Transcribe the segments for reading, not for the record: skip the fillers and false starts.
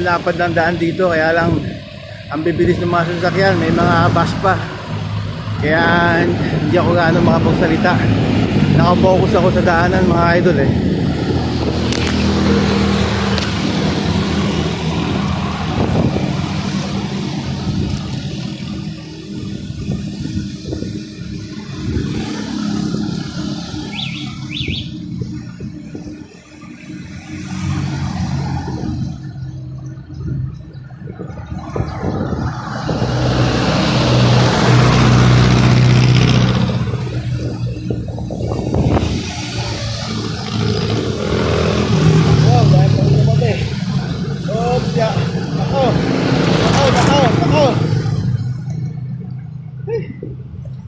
lapad ng daan dito, kaya lang ang bibilis ng mga sasakyan, may mga bus pa. Kaya hindi ako gaano makapagsalita. Nakapokus ako sa daanan mga idol eh.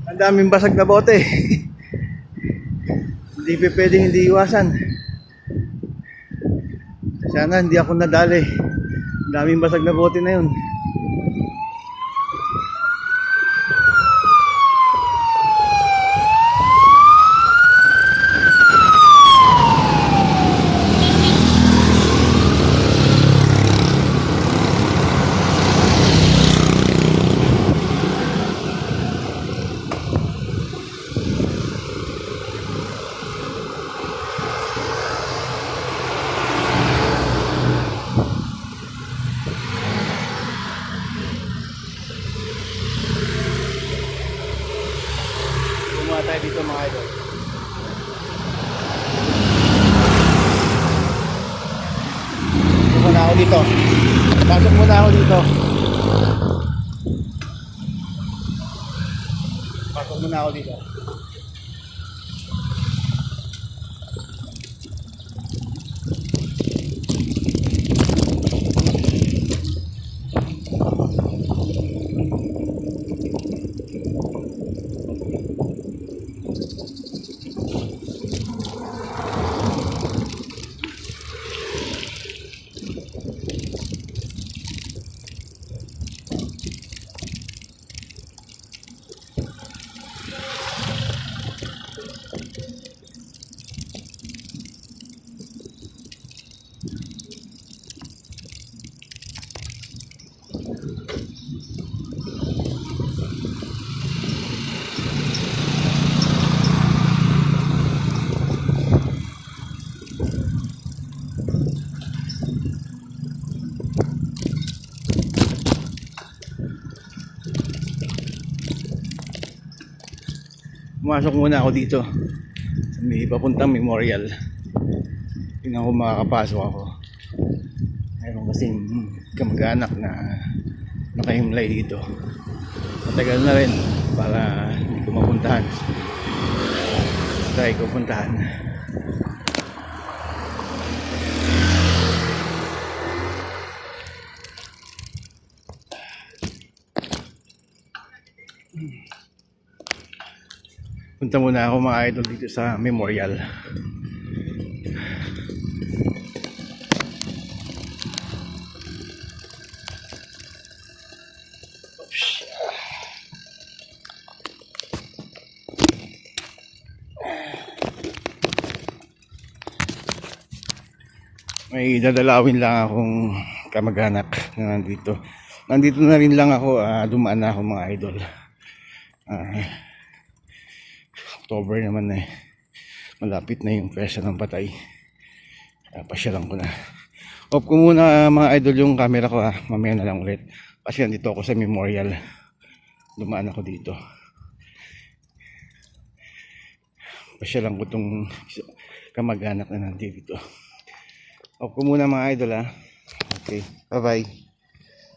Ang daming basag na bote. Hindi pa pwedeng hindi iwasan. Sana hindi ako nadali. Ang daming basag na bote na yun. Gumawa tayo dito mga idol. Muna ako dito. Pasok muna ako dito. Pasok muna ako dito. Pumasok muna ako dito sa may papuntang Memorial. Tingnan ko makakapasok ako. Mayroon kasing kamag-anak na nakahimlay dito. Matagal na rin para hindi ko mapuntahan. Try ko puntahan. Punta muna ako mga idol dito sa Memorial. May dadalawin lang akong kamag-anak na nandito. Nandito na rin lang ako, dumaan na ako mga idol. October naman eh. Malapit na yung pwersa ng patay. Pasyalan ko na. Off ko muna mga idol yung camera ko mamaya na lang ulit. Kasi nandito ako sa Memorial. Dumaan ako dito. Pasyalan ko tong kamag-anak na nandito. Off ko muna mga idol Okay, bye bye.